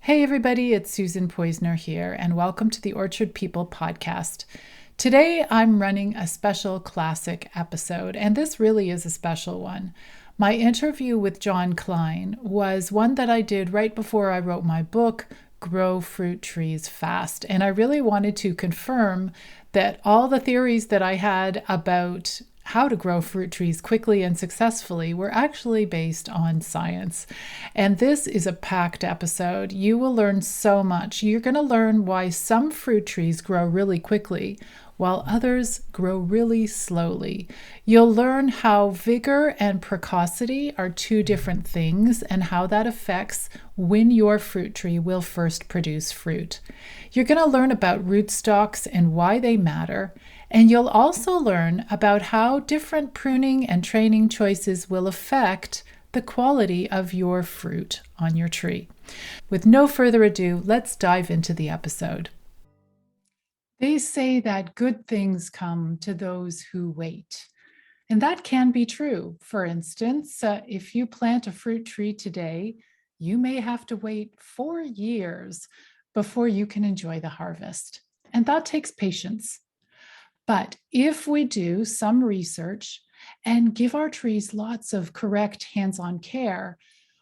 Hey everybody, it's Susan Poizner here, and welcome to the Orchard People podcast. Today I'm running a special classic episode, and this really is a special one. My interview with John Cline was one that I did right before I wrote my book, Grow Fruit Trees Fast, and I really wanted to confirm that all the theories that I had about how to grow fruit trees quickly and successfully were actually based on science. And this is a packed episode. You will learn so much. You're going to learn why some fruit trees grow really quickly while others grow really slowly. You'll learn how vigor and precocity are two different things and how that affects when your fruit tree will first produce fruit. You're going to learn about rootstocks and why they matter. And you'll also learn about how different pruning and training choices will affect the quality of your fruit on your tree. With no further ado, let's dive into the episode. They say that good things come to those who wait. And that can be true. For instance, if you plant a fruit tree today, you may have to wait 4 years before you can enjoy the harvest. And that takes patience. But if we do some research and give our trees lots of correct hands on care,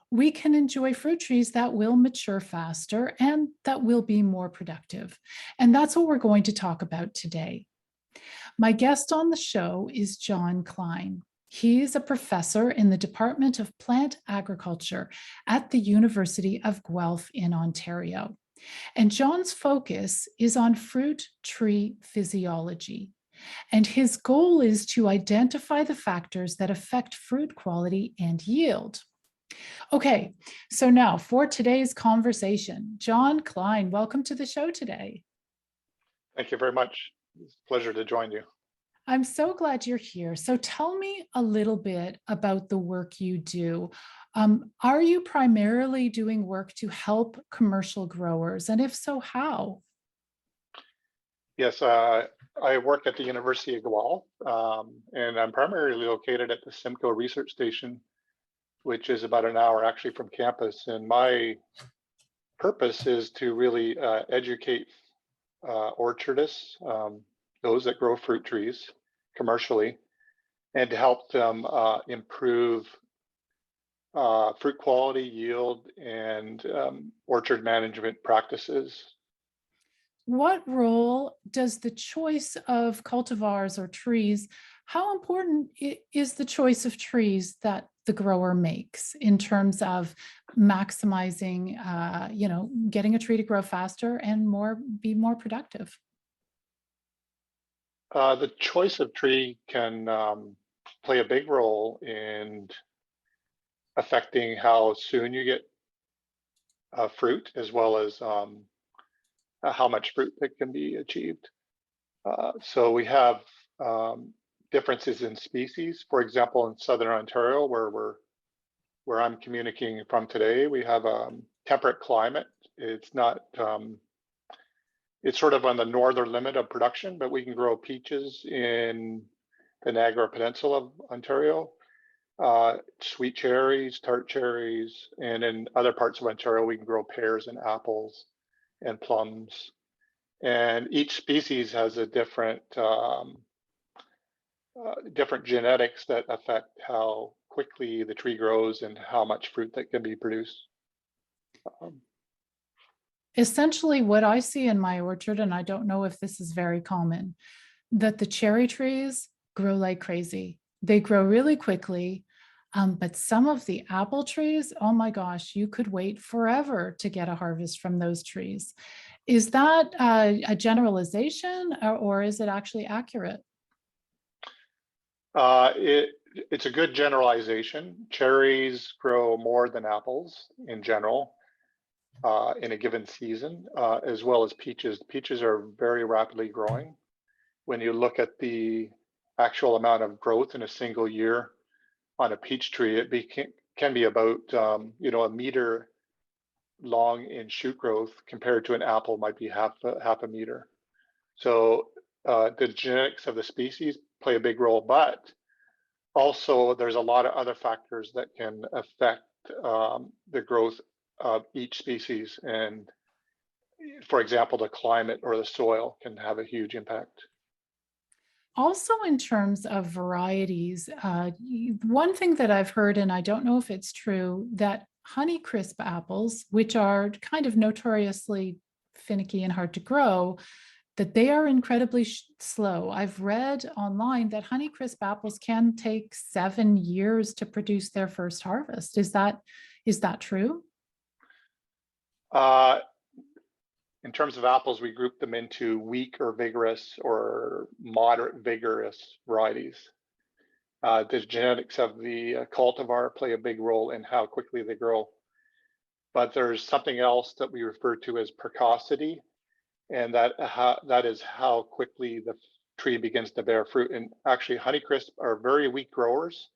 we can enjoy fruit trees that will mature faster and that will be more productive. And that's what we're going to talk about today. My guest on the show is John Cline. He's a professor in the Department of Plant Agriculture at the University of Guelph in Ontario. And John's focus is on fruit tree physiology. And his goal is to identify the factors that affect fruit quality and yield. Okay, so now for today's conversation, John Cline, welcome to the show today. Thank you very much. It's a pleasure to join you. I'm so glad you're here. So tell me a little bit about the work you do. Are you primarily doing work to help commercial growers? And if so, how? Yes, I work at the University of Guelph, and I'm primarily located at the Simcoe Research Station, which is about an hour actually from campus. And my purpose is to really educate orchardists, those that grow fruit trees commercially, and to help them improve fruit quality, yield, and orchard management practices. What role does the choice of cultivars or trees, how important is the choice of trees that the grower makes in terms of maximizing, getting a tree to grow faster and be more productive? The choice of tree can play a big role in affecting how soon you get fruit, as well as how much fruit that can be achieved. So we have differences in species. For example, in Southern Ontario, where I'm communicating from today, we have a temperate climate. It's not it's sort of on the northern limit of production, but we can grow peaches in the Niagara Peninsula of Ontario, sweet cherries, tart cherries, and in other parts of Ontario, we can grow pears and apples and plums. And each species has a different genetics that affect how quickly the tree grows and how much fruit that can be produced. Um, Essentially, what I see in my orchard, and I don't know if this is very common, that the cherry trees grow like crazy. They grow really quickly. But some of the apple trees, oh my gosh, you could wait forever to get a harvest from those trees. Is that a generalization or is it actually accurate? uh, it, it's a good generalization. Cherries grow more than apples in general in a given season, as well as peaches. Peaches are very rapidly growing. When you look at the actual amount of growth in a single year on a peach tree, can be about a meter long in shoot growth, compared to an apple might be half a meter. So the genetics of the species play a big role, but also there's a lot of other factors that can affect the growth of each species. And for example, the climate or the soil can have a huge impact. Also, in terms of varieties, one thing that I've heard, and I don't know if it's true, that Honeycrisp apples, which are kind of notoriously finicky and hard to grow, that they are incredibly slow. I've read online that Honeycrisp apples can take 7 years to produce their first harvest. Is that true? Uh, in terms of apples, we group them into weak or vigorous or moderate vigorous varieties. The genetics of the cultivar play a big role in how quickly they grow. But there's something else that we refer to as precocity, and that is how quickly the tree begins to bear fruit. And actually, Honeycrisp are very weak growers,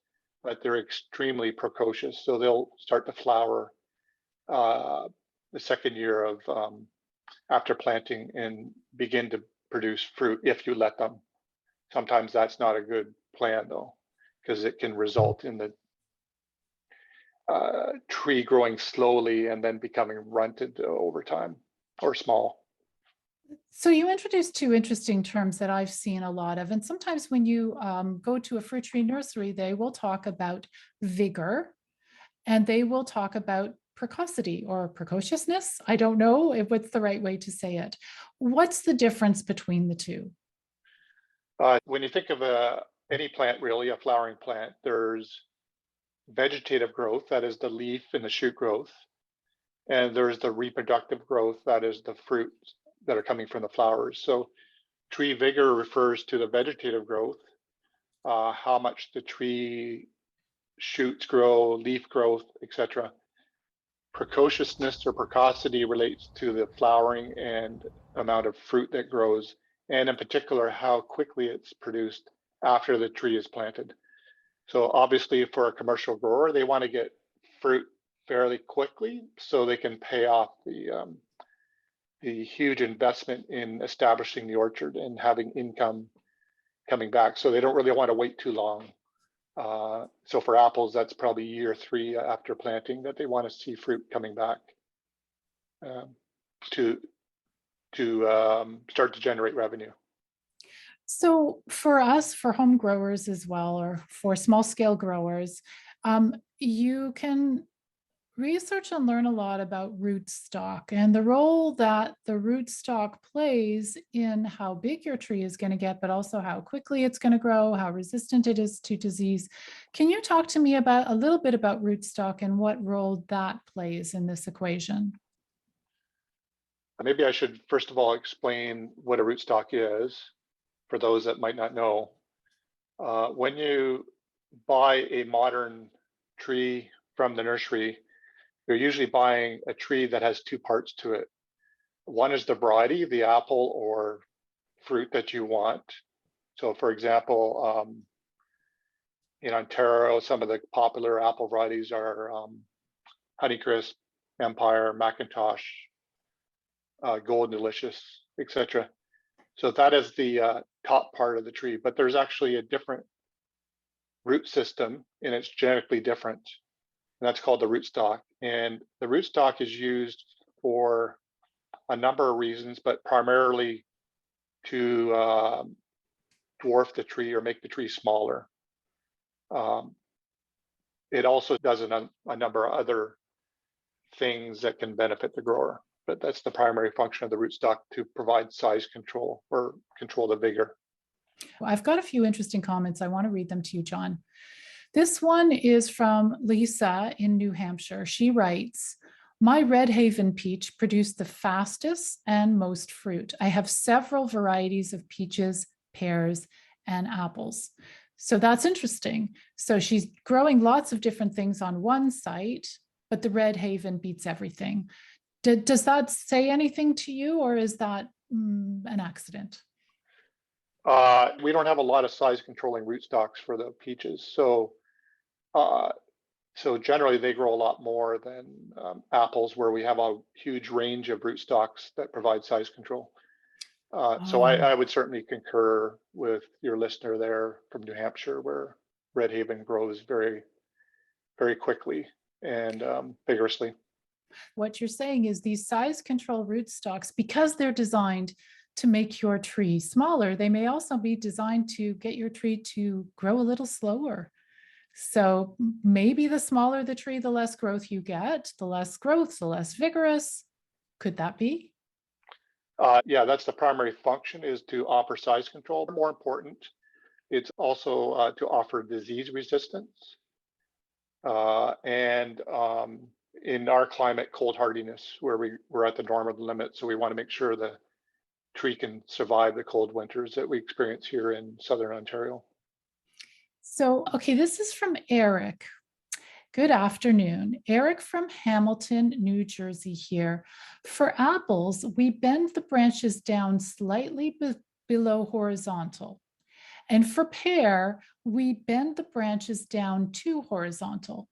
but they're extremely precocious. So they'll start to flower the second year of after planting and begin to produce fruit if you let them. Sometimes that's not a good plan though, because it can result in the tree growing slowly and then becoming runted over time or small. So you introduced two interesting terms that I've seen a lot of. And sometimes when you go to a fruit tree nursery, they will talk about vigor and they will talk about precocity or precociousness. I don't know what's the right way to say it. What's the difference between the two? When you think of any plant, really, a flowering plant, there's vegetative growth, that is the leaf and the shoot growth. And there's the reproductive growth, that is the fruits that are coming from the flowers. So tree vigor refers to the vegetative growth, how much the tree shoots grow, leaf growth, etc. Precociousness or precocity relates to the flowering and amount of fruit that grows, and in particular, how quickly it's produced after the tree is planted. So obviously for a commercial grower, they want to get fruit fairly quickly so they can pay off the huge investment in establishing the orchard and having income coming back. So they don't really want to wait too long. So for apples, that's probably year 3 after planting that they want to see fruit coming back to start to generate revenue. So for us, for home growers as well, or for small scale growers, you can research and learn a lot about rootstock and the role that the rootstock plays in how big your tree is going to get, but also how quickly it's going to grow, how resistant it is to disease. Can you talk to me about a little bit about rootstock and what role that plays in this equation? Maybe I should first of all explain what a rootstock is for those that might not know. When you buy a modern tree from the nursery, you're usually buying a tree that has 2 parts to it. One is the variety, the apple or fruit that you want. So for example, in Ontario, some of the popular apple varieties are Honeycrisp, Empire, Macintosh, Golden Delicious, etc. So that is the top part of the tree, but there's actually a different root system and it's genetically different. And that's called the rootstock. And the rootstock is used for a number of reasons, but primarily to dwarf the tree or make the tree smaller. It also does a number of other things that can benefit the grower, but that's the primary function of the rootstock, to provide size control or control the vigor. I've got a few interesting comments. I want to read them to you, John. This one is from Lisa in New Hampshire. She writes, my Red Haven peach produced the fastest and most fruit. I have several varieties of peaches, pears, and apples. So that's interesting. So she's growing lots of different things on one site, but the Red Haven beats everything. Does that say anything to you, or is that an accident? We don't have a lot of size controlling rootstocks for the peaches. So generally they grow a lot more than apples, where we have a huge range of rootstocks that provide size control. So I would certainly concur with your listener there from New Hampshire, where Red Haven grows very, very quickly and vigorously. What you're saying is these size control rootstocks, because they're designed to make your tree smaller, they may also be designed to get your tree to grow a little slower. So maybe the smaller the tree, the less growth you get, the less growth, the less vigorous. Could that be? Yeah, that's the primary function, is to offer size control. More important, it's also to offer disease resistance and in our climate, cold hardiness, where we're at the normal limit. So we want to make sure the tree can survive the cold winters that we experience here in Southern Ontario. So, okay, this is from Eric. Good afternoon. Eric from Hamilton, New Jersey here. For apples, we bend the branches down slightly below horizontal. And for pear, we bend the branches down to horizontal.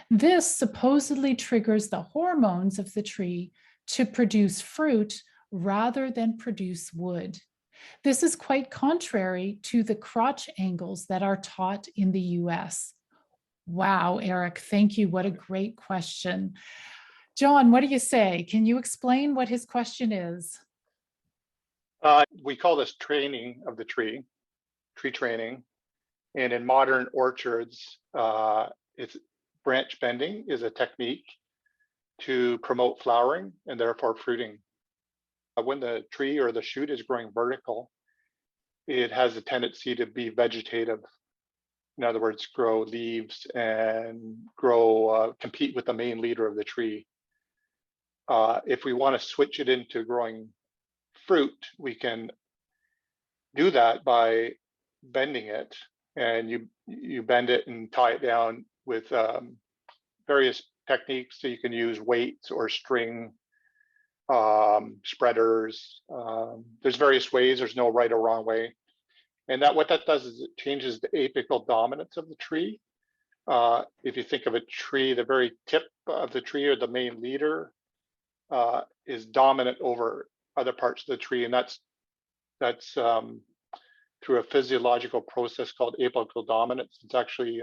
This supposedly triggers the hormones of the tree to produce fruit rather than produce wood. This is quite contrary to the crotch angles that are taught in the US. Wow, Eric, thank you. What a great question. John, what do you say? Can you explain what his question is? We call this training of the tree training. And in modern orchards, it's branch bending is a technique to promote flowering and therefore fruiting. When the tree or the shoot is growing vertical, it has a tendency to be vegetative. In other words, grow leaves and grow, compete with the main leader of the tree. If we want to switch it into growing fruit, we can do that by bending it, and you bend it and tie it down with various techniques. So you can use weights or string spreaders. There's various ways. There's no right or wrong way. And what that does is it changes the apical dominance of the tree. If you think of a tree, the very tip of the tree or the main leader is dominant over other parts of the tree, and that's through a physiological process called apical dominance. It's actually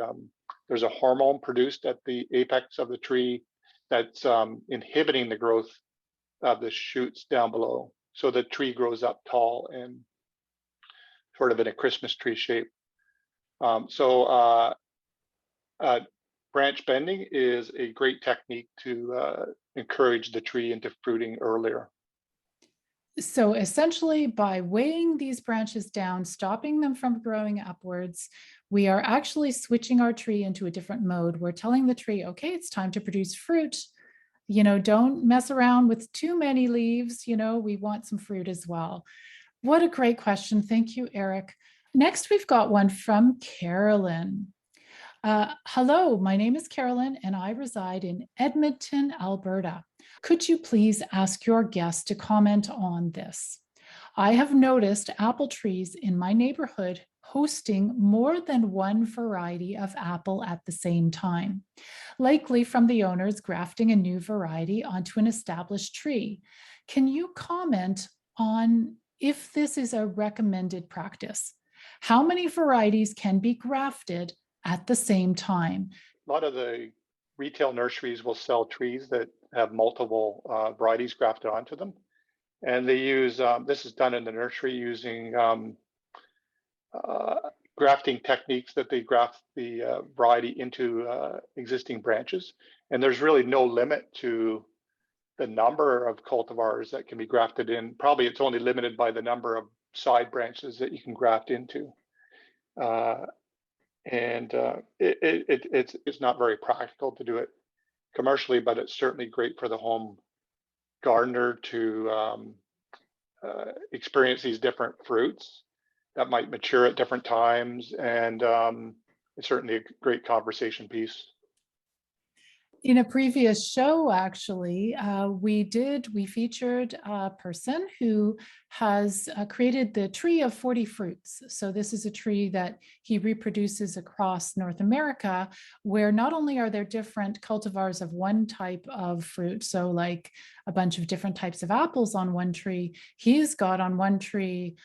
there's a hormone produced at the apex of the tree that's inhibiting the growth of the shoots down below. So the tree grows up tall and sort of in a Christmas tree shape. Branch bending is a great technique to encourage the tree into fruiting earlier. So essentially, by weighing these branches down, stopping them from growing upwards, we are actually switching our tree into a different mode. We're telling the tree, okay, it's time to produce fruit. Don't mess around with too many leaves. We want some fruit as well. What a great question. Thank you, Eric. Next, we've got one from Carolyn. Hello, my name is Carolyn, and I reside in Edmonton, Alberta. Could you please ask your guest to comment on this? I have noticed apple trees in my neighborhood hosting more than one variety of apple at the same time, likely from the owners grafting a new variety onto an established tree. Can you comment on if this is a recommended practice? How many varieties can be grafted at the same time? A lot of the retail nurseries will sell trees that have multiple varieties grafted onto them. And they use, this is done in the nursery using grafting techniques that they graft the variety into existing branches. And there's really no limit to the number of cultivars that can be grafted in. Probably it's only limited by the number of side branches that you can graft into. It's not very practical to do it commercially, but it's certainly great for the home gardener to experience these different fruits that might mature at different times. And it's certainly a great conversation piece. In a previous show, actually, we featured a person who has created the tree of 40 fruits. So this is a tree that he reproduces across North America, where not only are there different cultivars of one type of fruit, so like a bunch of different types of apples on one tree, he's got on one tree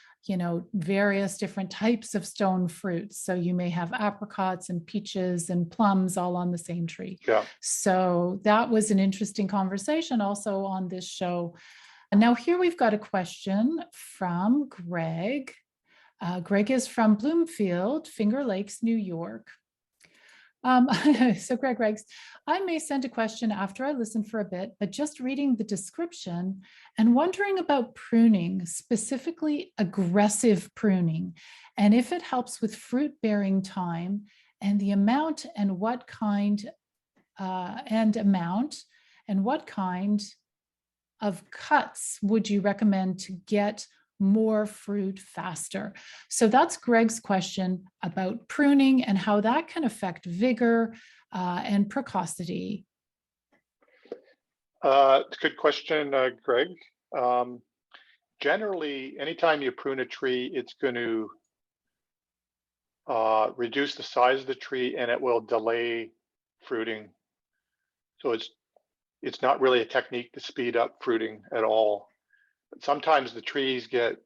various different types of stone fruits. So you may have apricots and peaches and plums all on the same tree. Yeah. So that was an interesting conversation also on this show. And now here we've got a question from Greg. Greg is from Bloomfield, Finger Lakes, New York. So Greg writes, I may send a question after I listen for a bit, but just reading the description and wondering about pruning, specifically aggressive pruning, and if it helps with fruit bearing time and the amount and what kind of cuts would you recommend to get more fruit faster? So that's Greg's question about pruning and how that can affect vigor and precocity. It's a good question, Greg. Generally, anytime you prune a tree, it's going to reduce the size of the tree, and it will delay fruiting. So it's not really a technique to speed up fruiting at all. But sometimes the trees get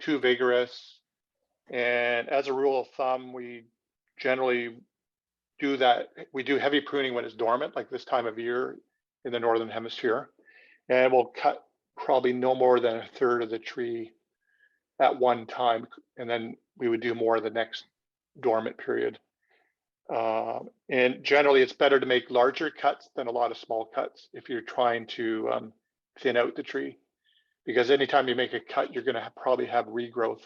too vigorous, and as a rule of thumb, we generally do that. We do heavy pruning when it's dormant, like this time of year in the Northern Hemisphere, and we'll cut probably no more than a third of the tree at one time, and then we would do more the next dormant period. And generally, it's better to make larger cuts than a lot of small cuts if you're trying to thin out the tree, because anytime you make a cut, you're going to probably have regrowth.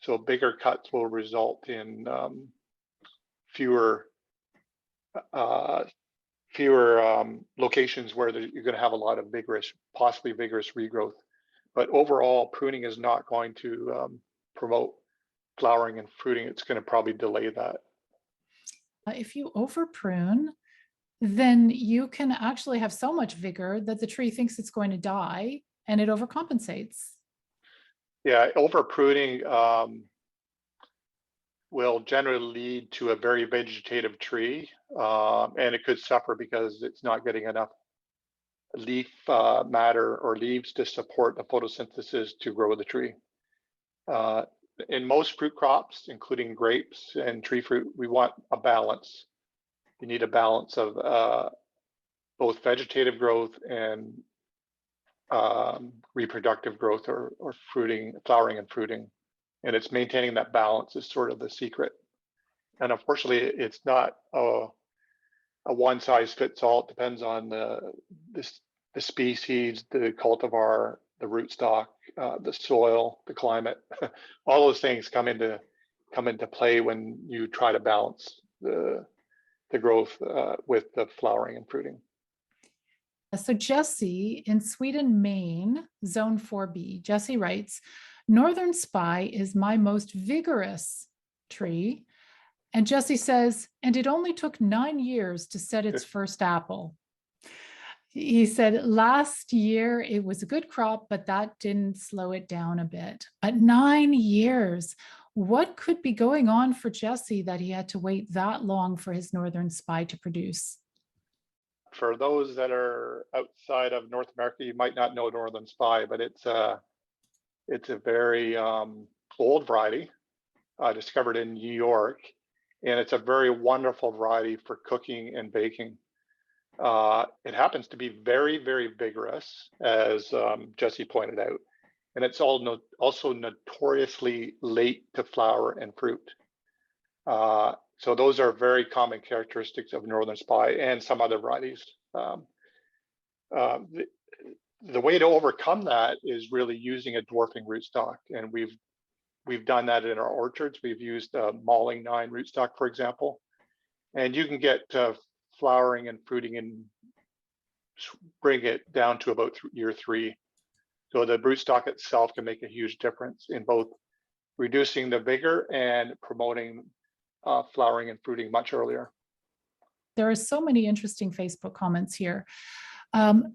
So bigger cuts will result in fewer locations where you're going to have a lot of possibly vigorous regrowth. But overall, pruning is not going to promote flowering and fruiting. It's going to probably delay that. If you over prune, then you can actually have so much vigor that the tree thinks it's going to die and it overcompensates. Yeah, over pruning will generally lead to a very vegetative tree, and it could suffer because it's not getting enough leaf matter or leaves to support the photosynthesis to grow the tree. In most fruit crops, including grapes and tree fruit, we want a balance. You need a balance of both vegetative growth and reproductive growth or flowering and fruiting. And it's maintaining that balance is sort of the secret. And unfortunately, it's not a one size fits all. It depends on the species, the cultivar, the rootstock, the soil, the climate. All those things come into play when you try to balance the growth with the flowering and fruiting. So Jesse in Sweden, Maine, zone 4B, Jesse writes, Northern Spy is my most vigorous tree. And Jesse says, and it only took 9 years to set its first apple. He said last year it was a good crop, but that didn't slow it down a bit. But 9 years, what could be going on for Jesse that he had to wait that long for his Northern Spy to produce? For those that are outside of North America, you might not know Northern Spy, but it's a very old variety discovered in New York, and it's a very wonderful variety for cooking and baking. It happens to be very, very vigorous, as Jesse pointed out, and it's also notoriously late to flower and fruit. So those are very common characteristics of Northern Spy and some other varieties. The way to overcome that is really using a dwarfing rootstock, and we've done that in our orchards. We've used Malling 9 rootstock, for example, and you can get flowering and fruiting and bring it down to about year 3. So the rootstock itself can make a huge difference in both reducing the vigor and promoting flowering and fruiting much earlier. There are so many interesting Facebook comments here.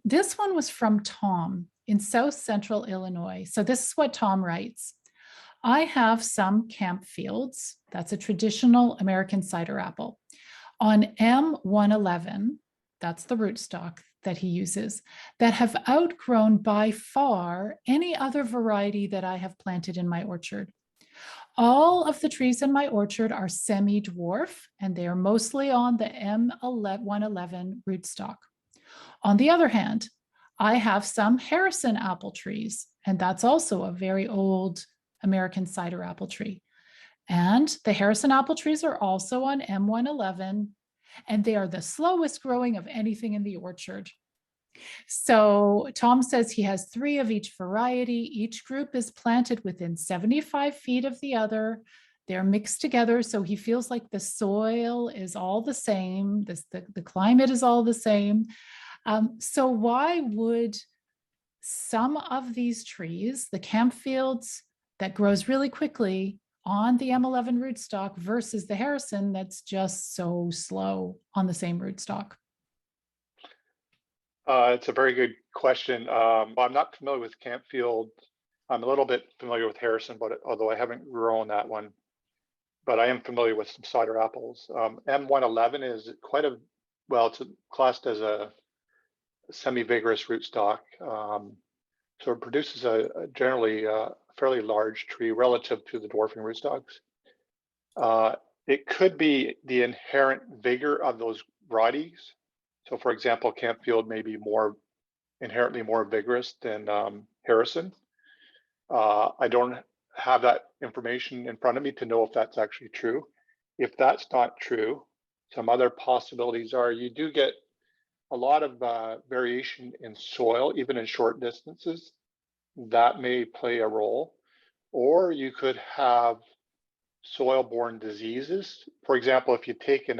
This one was from Tom in South Central Illinois. So this is what Tom writes. I have some camp fields. That's a traditional American cider apple. On M111, that's the rootstock that he uses that have outgrown by far any other variety that I have planted in my orchard. All of the trees in my orchard are semi-dwarf, and they are mostly on the M111 rootstock. On the other hand, I have some Harrison apple trees, and that's also a very old American cider apple tree. And the Harrison apple trees are also on M111, and they are the slowest growing of anything in the orchard. So Tom says he has 3 of each variety. Each group is planted within 75 feet of the other. They're mixed together, so he feels like the soil is all the same, the climate is all the same. So why would some of these trees, the Campfields that grows really quickly on the M11 rootstock versus the Harrison that's just so slow on the same rootstock? It's a very good question. I'm not familiar with Campfield. I'm a little bit familiar with Harrison, but although I haven't grown that one, but I am familiar with some cider apples. M111 is it's classed as a semi-vigorous rootstock. So it produces a generally fairly large tree relative to the dwarfing rootstocks. It could be the inherent vigor of those varieties. So for example, Campfield may be inherently more vigorous than Harrison. I don't have that information in front of me to know if that's actually true. If that's not true, some other possibilities are you do get a lot of variation in soil, even in short distances. That may play a role. Or you could have soil-borne diseases. For example, if you take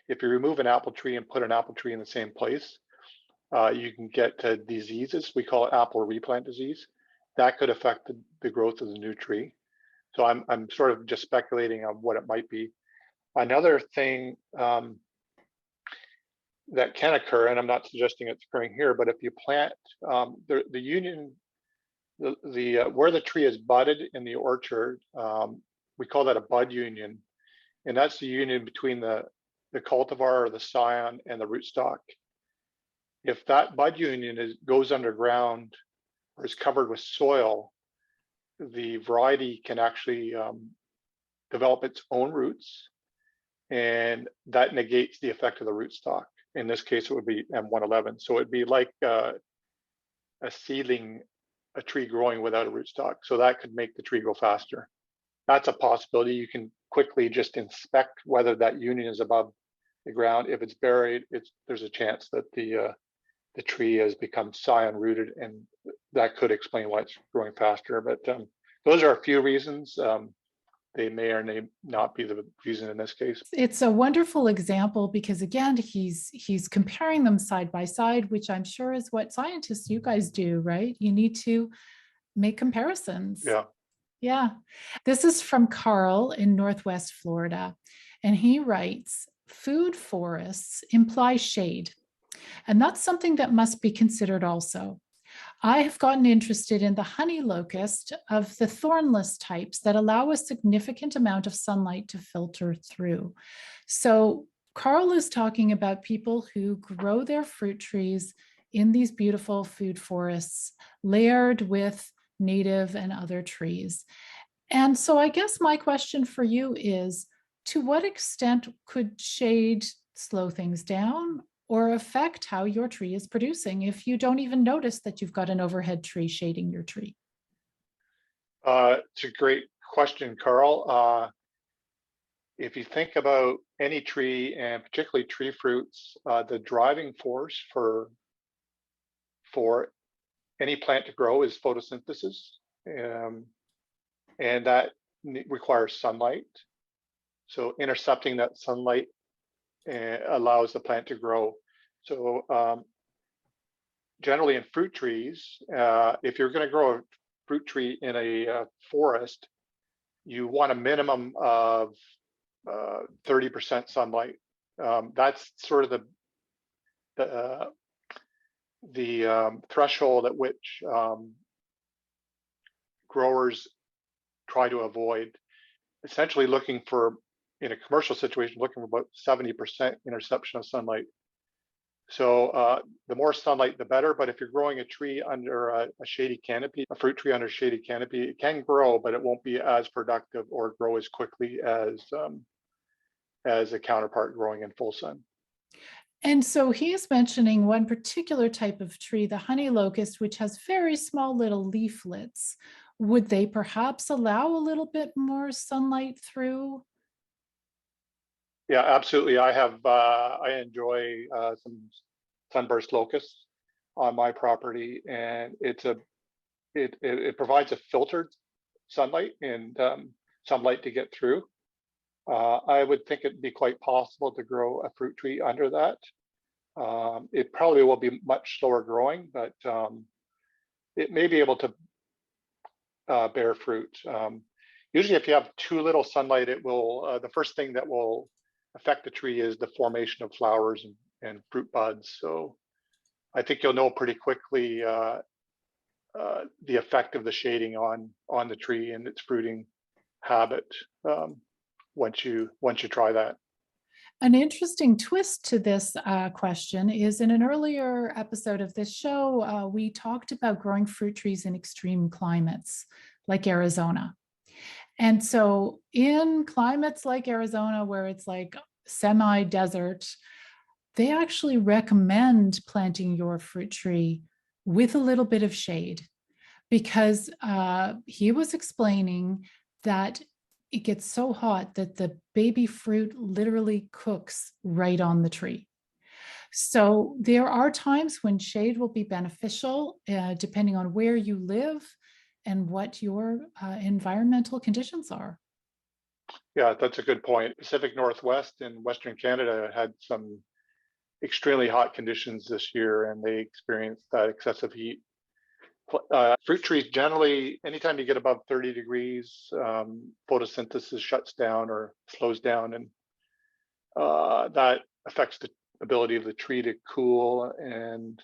if you remove an apple tree and put an apple tree in the same place, you can get diseases. We call it apple replant disease. That could affect the growth of the new tree. So I'm sort of just speculating on what it might be. Another thing that can occur, and I'm not suggesting it's occurring here, but if you plant the union, where the tree is budded in the orchard, we call that a bud union, and that's the union between the cultivar or the scion and the rootstock. If that bud union goes underground or is covered with soil, the variety can actually develop its own roots, and that negates the effect of the rootstock. In this case, it would be M111. So it'd be like a seedling, a tree growing without a rootstock. So that could make the tree grow faster. That's a possibility. You can quickly just inspect whether that union is above the ground. If it's buried, there's a chance that the tree has become scion rooted, and that could explain why it's growing faster. But those are a few reasons. They may or may not be the reason in this case. It's a wonderful example because again, he's comparing them side by side, which I'm sure is what scientists, you guys do, right? You need to make comparisons. Yeah. Yeah. This is from Carl in Northwest Florida. And he writes, food forests imply shade. And that's something that must be considered also. I have gotten interested in the honey locust of the thornless types that allow a significant amount of sunlight to filter through. So Carl is talking about people who grow their fruit trees in these beautiful food forests, layered with native and other trees. And so I guess my question for you is, to what extent could shade slow things down or affect how your tree is producing if you don't even notice that you've got an overhead tree shading your tree? It's a great question, Carl. If you think about any tree, and particularly tree fruits, the driving force for any plant to grow is photosynthesis, and that requires sunlight. So intercepting that sunlight allows the plant to grow. So generally in fruit trees, if you're going to grow a fruit tree in a forest, you want a minimum of 30% sunlight. That's sort of the threshold at which growers try to avoid. Essentially looking for, in a commercial situation, looking for about 70% interception of sunlight. So the more sunlight, the better. But if you're growing a tree under a shady canopy, a fruit tree under a shady canopy, it can grow, but it won't be as productive or grow as quickly as a counterpart growing in full sun. And so he is mentioning one particular type of tree, the honey locust, which has very small little leaflets. Would they perhaps allow a little bit more sunlight through? Yeah, absolutely. I enjoy some sunburst locusts on my property, and it provides a filtered sunlight and sunlight to get through. I would think it'd be quite possible to grow a fruit tree under that. It probably will be much slower growing, but it may be able to bear fruit. Usually, if you have too little sunlight, it will. The first thing that will affect the tree is the formation of flowers and fruit buds. So I think you'll know pretty quickly the effect of the shading on the tree and its fruiting habit once you try that. An interesting twist to this question is in an earlier episode of this show, we talked about growing fruit trees in extreme climates like Arizona. And so, in climates like Arizona, where it's like semi desert, they actually recommend planting your fruit tree with a little bit of shade because he was explaining that it gets so hot that the baby fruit literally cooks right on the tree. So there are times when shade will be beneficial, depending on where you live and what your environmental conditions are. Yeah, that's a good point. Pacific Northwest and Western Canada had some extremely hot conditions this year, and they experienced that excessive heat. Fruit trees generally, anytime you get above 30 degrees, photosynthesis shuts down or slows down, and that affects the ability of the tree to cool and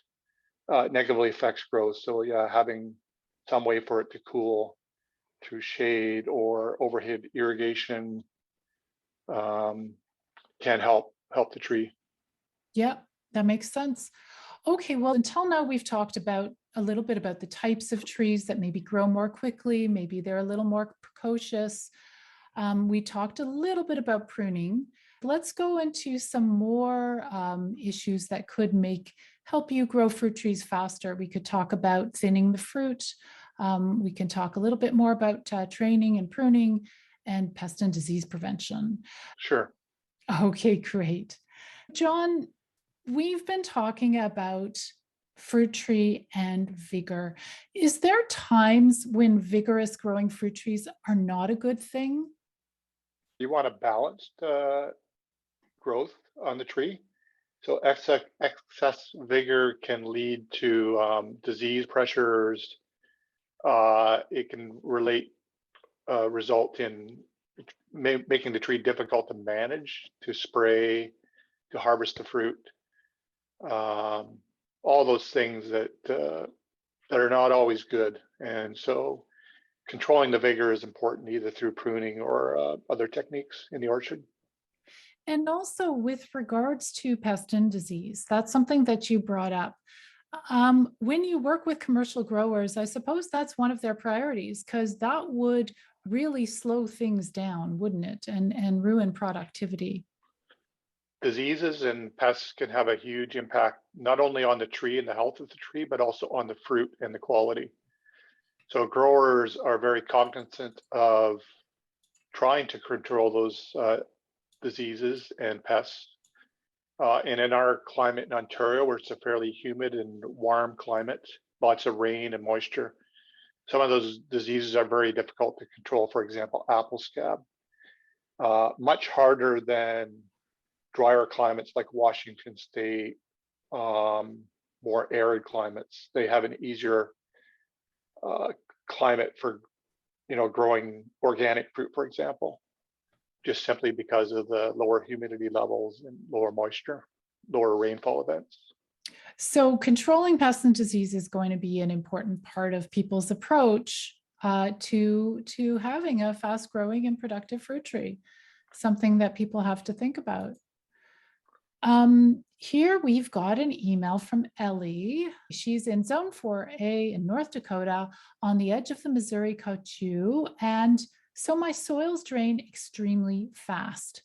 negatively affects growth. So yeah, having some way for it to cool through shade or overhead irrigation can help the tree. Yeah, that makes sense. Okay, well, until now, we've talked about a little bit about the types of trees that maybe grow more quickly, maybe they're a little more precocious. We talked a little bit about pruning. Let's go into some more issues that could help you grow fruit trees faster. We could talk about thinning the fruit. We can talk a little bit more about training and pruning and pest and disease prevention. Sure. Okay, great. John, we've been talking about fruit tree and vigor. Is there times when vigorous growing fruit trees are not a good thing? You want a balanced growth on the tree. So excess vigor can lead to disease pressures. It can result in making the tree difficult to manage, to spray, to harvest the fruit. All those things that are not always good. And so controlling the vigor is important either through pruning or other techniques in the orchard. And also with regards to pest and disease, that's something that you brought up. When you work with commercial growers, I suppose that's one of their priorities because that would really slow things down, wouldn't it? And ruin productivity. Diseases and pests can have a huge impact, not only on the tree and the health of the tree, but also on the fruit and the quality. So growers are very cognizant of trying to control those diseases and pests. And in our climate in Ontario, where it's a fairly humid and warm climate, lots of rain and moisture, some of those diseases are very difficult to control. For example, apple scab, much harder than drier climates like Washington State, more arid climates. They have an easier climate for growing organic fruit, for example, just simply because of the lower humidity levels and lower moisture, lower rainfall events. So controlling pests and disease is going to be an important part of people's approach to having a fast growing and productive fruit tree, something that people have to think about. Here we've got an email from Ellie. She's in Zone 4A in North Dakota on the edge of the Missouri Coteau. And so my soils drain extremely fast.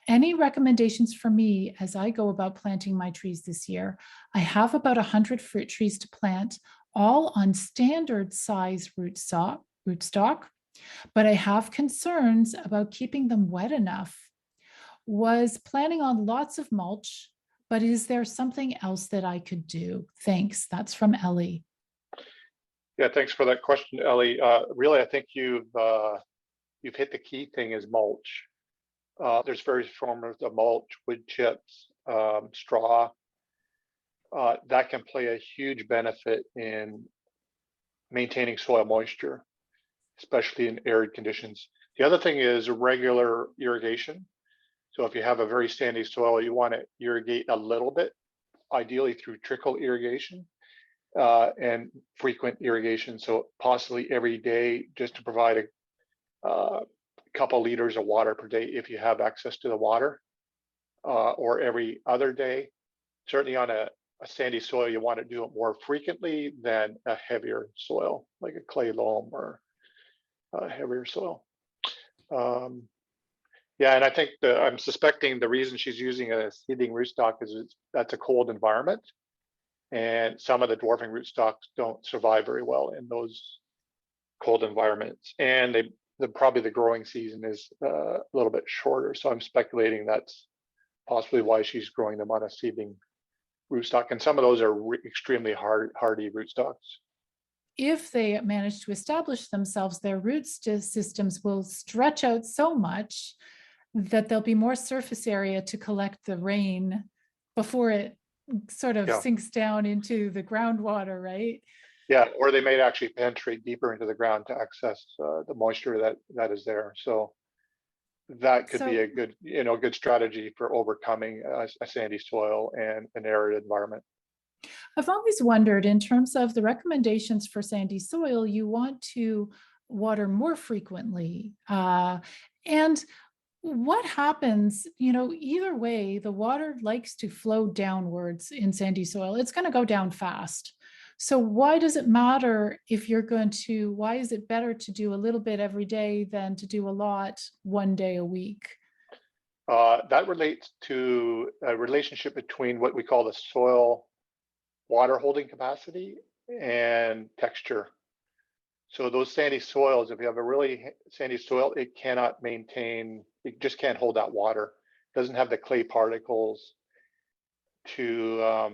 Any recommendations for me as I go about planting my trees this year? I have about 100 fruit trees to plant, all on standard size rootstock, but I have concerns about keeping them wet enough. Was planning on lots of mulch, but is there something else that I could do? Thanks. That's from Ellie. Yeah, thanks for that question, Ellie. Really, I think you've hit the key thing is mulch. There's various forms of mulch, wood chips, straw. That can play a huge benefit in maintaining soil moisture, especially in arid conditions. The other thing is regular irrigation. So if you have a very sandy soil, you want to irrigate a little bit, ideally through trickle irrigation and frequent irrigation. So possibly every day, just to provide a couple liters of water per day if you have access to the water, or every other day. Certainly on a sandy soil, you want to do it more frequently than a heavier soil, like a clay loam or a heavier soil. Yeah, and I think I'm suspecting the reason she's using a seeding rootstock is that's a cold environment, and some of the dwarfing rootstocks don't survive very well in those cold environments, and probably the growing season is a little bit shorter. So I'm speculating that's possibly why she's growing them on a seeding rootstock, and some of those are extremely hardy rootstocks. If they manage to establish themselves, their root systems will stretch out so much that there'll be more surface area to collect the rain before it sort of sinks down into the groundwater, right? Yeah, or they may actually penetrate deeper into the ground to access the moisture that is there. So that could be a good strategy for overcoming a sandy soil and an arid environment. I've always wondered, in terms of the recommendations for sandy soil, you want to water more frequently. And what happens, either way, the water likes to flow downwards in sandy soil. It's going to go down fast. So why does it matter why is it better to do a little bit every day than to do a lot one day a week? That relates to a relationship between what we call the soil water holding capacity and texture. So those sandy soils, if you have a really sandy soil, it just can't hold that water. It doesn't have the clay particles to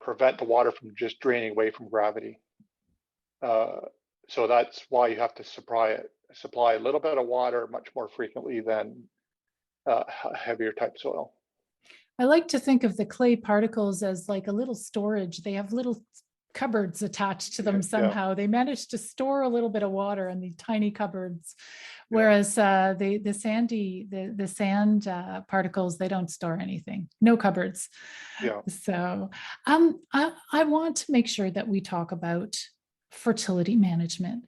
prevent the water from just draining away from gravity. So that's why you have to supply a little bit of water much more frequently than heavier type soil. I like to think of the clay particles as like a little storage. They have little cupboards attached to them somehow. They manage to store a little bit of water in the tiny cupboards, whereas the sand particles, they don't store anything. No cupboards. Yeah. So I want to make sure that we talk about fertility management.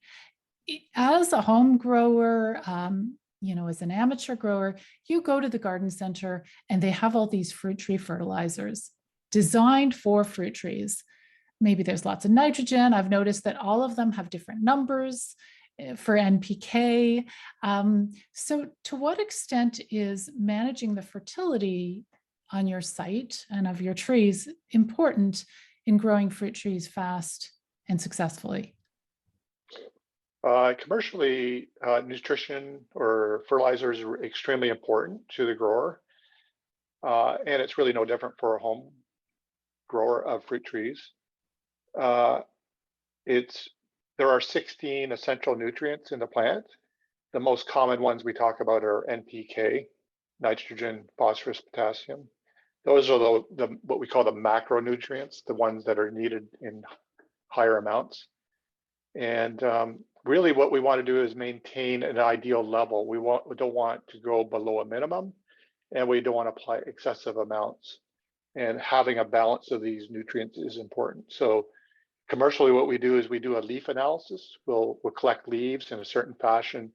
As a home grower, as an amateur grower, you go to the garden center and they have all these fruit tree fertilizers designed for fruit trees. Maybe there's lots of nitrogen. I've noticed that all of them have different numbers for NPK. So to what extent is managing the fertility on your site and of your trees important in growing fruit trees fast and successfully? Commercially, nutrition or fertilizers are extremely important to the grower. And it's really no different for a home grower of fruit trees. There are 16 essential nutrients in the plant. The most common ones we talk about are NPK, nitrogen, phosphorus, potassium. Those are the what we call the macronutrients, the ones that are needed in higher amounts. And really what we want to do is maintain an ideal level. We don't want to go below a minimum, and we don't want to apply excessive amounts. And having a balance of these nutrients is important. So commercially, what we do is we do a leaf analysis. We'll collect leaves in a certain fashion,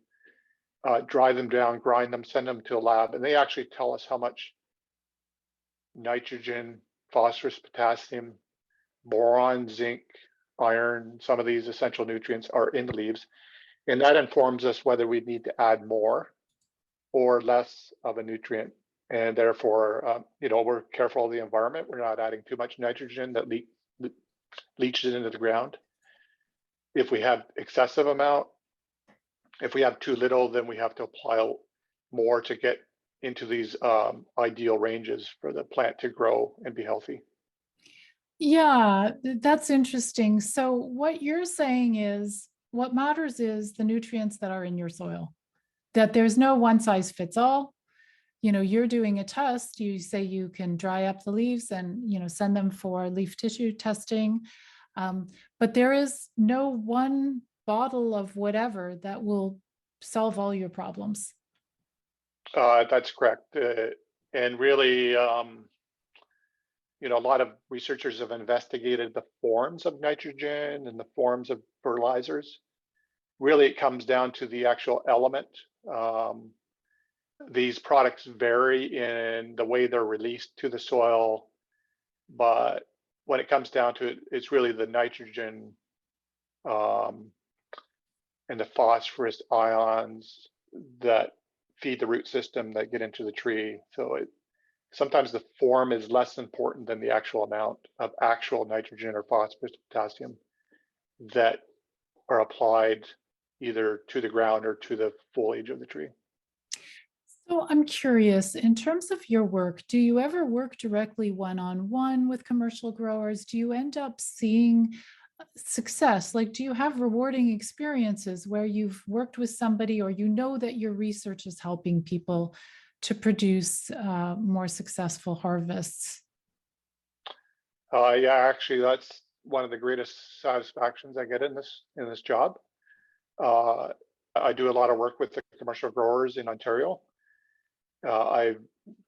dry them down, grind them, send them to a lab, and they actually tell us how much nitrogen, phosphorus, potassium, boron, zinc, iron, some of these essential nutrients are in the leaves. And that informs us whether we need to add more or less of a nutrient. And therefore, we're careful of the environment. We're not adding too much nitrogen that leaches into the ground. If we have excessive amount, if we have too little, then we have to apply more to get into these ideal ranges for the plant to grow and be healthy. Yeah, that's interesting. So what you're saying is what matters is the nutrients that are in your soil, that there's no one size fits all. You're doing a test, you say you can dry up the leaves and, send them for leaf tissue testing. But there is no one bottle of whatever that will solve all your problems. That's correct. And really, a lot of researchers have investigated the forms of nitrogen and the forms of fertilizers. Really, it comes down to the actual element. These products vary in the way they're released to the soil, but when it comes down to it, it's really the nitrogen and the phosphorus ions that feed the root system that get into the tree. So sometimes the form is less important than the actual amount of actual nitrogen or phosphorus, potassium that are applied either to the ground or to the foliage of the tree. So I'm curious, in terms of your work, do you ever work directly one-on-one with commercial growers? Do you end up seeing success? Like, do you have rewarding experiences where you've worked with somebody or that your research is helping people to produce more successful harvests? Yeah, actually, that's one of the greatest satisfactions I get in this job. I do a lot of work with the commercial growers in Ontario. I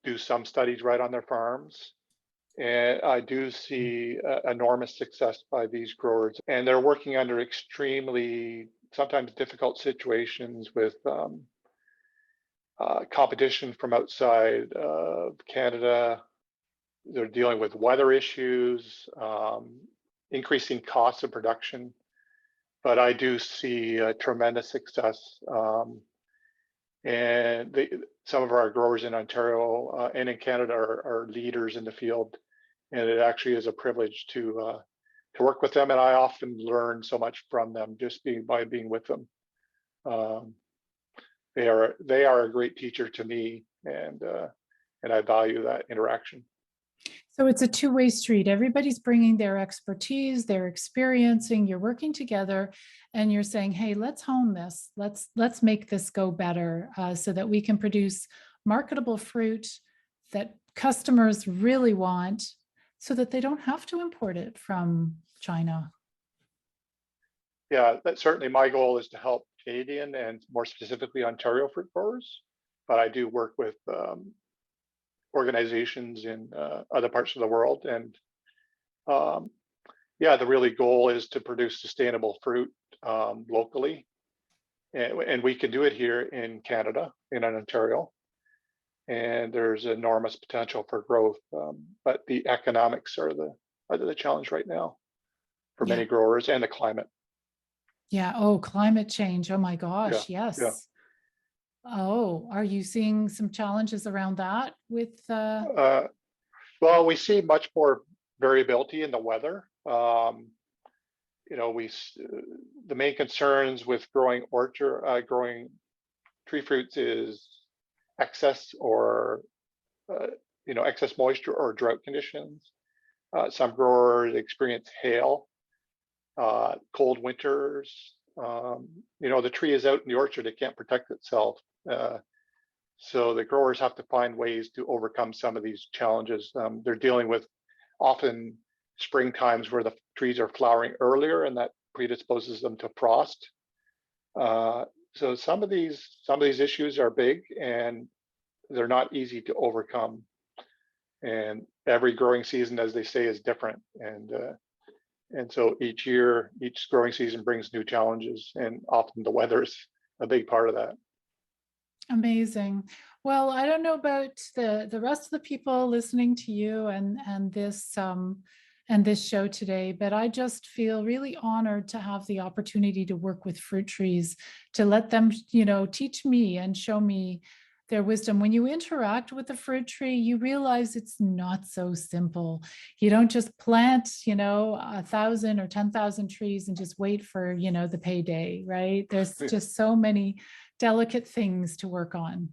do some studies right on their farms, and I do see enormous success by these growers. And they're working under extremely, sometimes difficult situations with competition from outside of Canada. They're dealing with weather issues, increasing costs of production. But I do see tremendous success. And some of our growers in Ontario and in Canada are leaders in the field. And it actually is a privilege to work with them. And I often learn so much from them just by being with them. They are a great teacher to me, and I value that interaction. So it's a two-way street. Everybody's bringing their expertise, their experiencing. You're working together, and you're saying, "Hey, let's hone this. Let's make this go better, so that we can produce marketable fruit that customers really want, so that they don't have to import it from China." Yeah, that's certainly my goal, is to help Canadian and more specifically Ontario fruit growers. But I do work with organizations in other parts of the world, and the really goal is to produce sustainable fruit locally, and we can do it here in Canada, in Ontario, and there's enormous potential for growth, but the economics are the challenge right now for many growers, and the climate. Yeah. Oh, climate change. Oh my gosh. Yeah, yeah. Yes. Oh, are you seeing some challenges around that with Well, we see much more variability in the weather. The main concerns with growing tree fruits is excess or excess moisture or drought conditions. Some growers experience hail, cold winters. The tree is out in the orchard; it can't protect itself. So the growers have to find ways to overcome some of these challenges. They're dealing with often spring times where the trees are flowering earlier, and that predisposes them to frost. So some of these issues are big, and they're not easy to overcome. And every growing season, as they say, is different. And so each growing season brings new challenges, and often the weather is a big part of that. Amazing. Well, I don't know about the rest of the people listening to you and this show today, but I just feel really honored to have the opportunity to work with fruit trees, to let them, teach me and show me their wisdom. When you interact with the fruit tree, you realize it's not so simple. You don't just plant, 1,000 or 10,000 trees and just wait for, the payday, right? There's just so many delicate things to work on.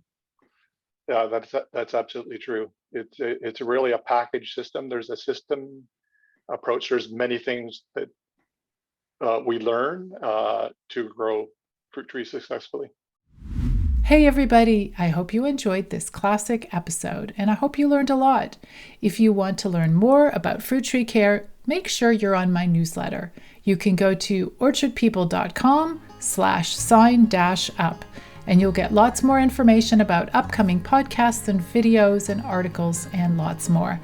Yeah, that's absolutely true. It's really a package system. There's a system approach. There's many things that we learn to grow fruit trees successfully. Hey, everybody. I hope you enjoyed this classic episode, and I hope you learned a lot. If you want to learn more about fruit tree care, make sure you're on my newsletter. You can go to orchardpeople.com/sign-up, and you'll get lots more information about upcoming podcasts and videos and articles and lots more.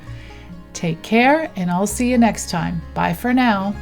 Take care, and I'll see you next time. Bye for now.